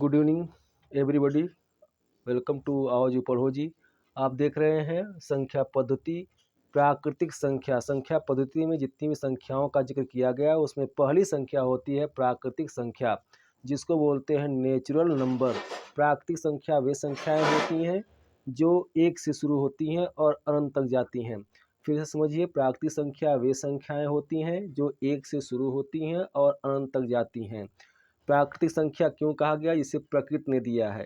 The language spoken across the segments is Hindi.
Good evening everybody, welcome to Aao Ji पढ़ो जी। आप देख रहे हैं संख्या पद्धति, प्राकृतिक संख्या। संख्या पद्धति में जितनी भी संख्याओं का जिक्र किया गया है उसमें पहली संख्या होती है प्राकृतिक संख्या, जिसको बोलते हैं नेचुरल नंबर। प्राकृतिक संख्या वे संख्याएं होती हैं जो एक से शुरू होती हैं और अनंत तक जाती हैं। फिर से समझिए, प्राकृतिक संख्या वे संख्याएं होती हैं जो एक से शुरू होती हैं और अनंत तक जाती हैं। प्राकृतिक संख्या क्यों कहा गया? इसे प्रकृति ने दिया है।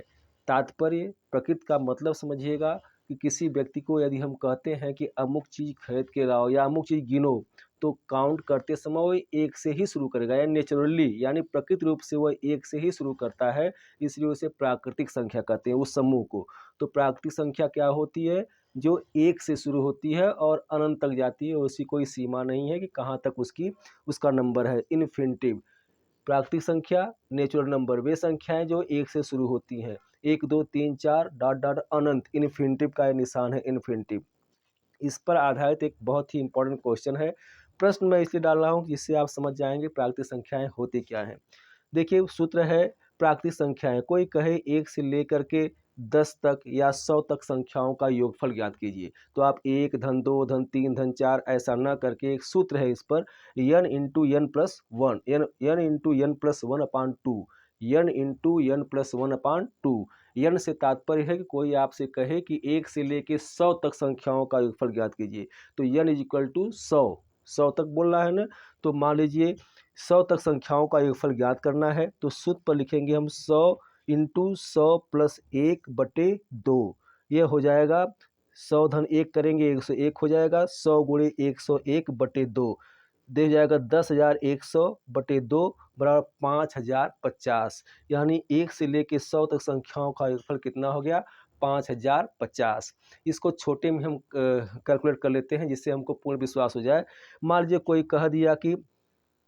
तात्पर्य, प्रकृति का मतलब समझिएगा कि किसी व्यक्ति को यदि हम कहते हैं कि अमुक चीज़ खरीद के लाओ या अमुक चीज़ गिनो, तो काउंट करते समय वो एक से ही शुरू करेगा, या नेचुरली यानी प्रकृति रूप से वह एक से ही शुरू करता है, इसलिए उसे प्राकृतिक संख्या कहते हैं उस समूह को। तो प्राकृतिक संख्या क्या होती है? जो एक से शुरू होती है और अनंत तक जाती है, उसकी कोई सीमा नहीं है कि कहाँ तक उसका नंबर है, इन्फिनिटिव। प्राकृतिक संख्या नेचुरल नंबर वे संख्याएं जो एक से शुरू होती हैं, एक दो तीन चार डॉट डॉट अनंत, इन्फिनिटिव का निशान है, इन्फिनिटिव। इस पर आधारित एक बहुत ही इंपॉर्टेंट क्वेश्चन है। प्रश्न मैं इसलिए डाल रहा हूँ जिससे आप समझ जाएंगे प्राकृतिक संख्याएं होती क्या हैं। देखिए, सूत्र है प्राकृतिक संख्याएं। कोई कहे 1 से लेकर के 10 तक या 100 तक संख्याओं का योगफल ज्ञात कीजिए, तो आप 1 धन 2 धन 3 धन 4 ऐसा ना करके एक सूत्र है इस पर, n into N plus one, n into N plus one upon two, n into N plus one upon two. N से तात्पर्य है कि कोई आपसे कहे कि 1 से लेके 100 तक संख्याओं का योगफल ज्ञात कीजिए, तो n इज इक्वल टू 100 तक बोल रहा है ना। तो मान लीजिए 100 तक संख्याओं का योगफल ज्ञात करना है, तो सूत्र पर लिखेंगे हम 100 इंटू 100 प्लस 1/2। ये हो जाएगा 100 धन 1 करेंगे 101 हो जाएगा, 100 गुणे 101/2 दे जाएगा 10,100/2 बराबर 5,050। यानी 1 से लेके 100 तक संख्याओं का योगफल कितना हो गया? 5,050। इसको छोटे में हम कैलकुलेट कर लेते हैं जिससे हमको पूर्ण विश्वास हो जाए। मान लीजिए कोई कह दिया कि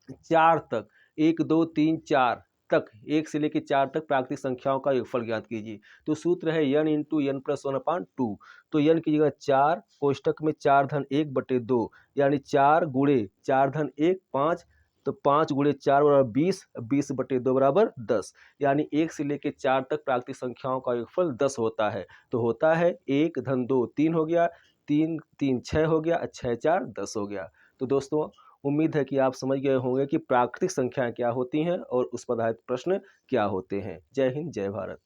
4 तक, 1 2 3 4 तक, 1 से लेकर 4 तक प्राकृतिक संख्याओं का योगफल ज्ञात कीजिए। तो सूत्र है n into N plus one upon two. तो n की जगह 4, कोष्टक में 4 धन 1/2, यानी 4 गुणे 4 धन 1 5, तो 5 गुणे 4 बराबर 20, 20/2 बराबर 10। यानी 1 से लेकर 4 तक प्राकृतिक संख्याओं का योगफल 10 होता है। तो होता है 1 धन 2 3 हो गया, 3 3 6 हो गया, 6 4 10 हो गया। तो दोस्तों, उम्मीद है कि आप समझ गए होंगे कि प्राकृतिक संख्याएं क्या होती हैं और उस पर आधारित प्रश्न क्या होते हैं। जय हिंद, जय भारत।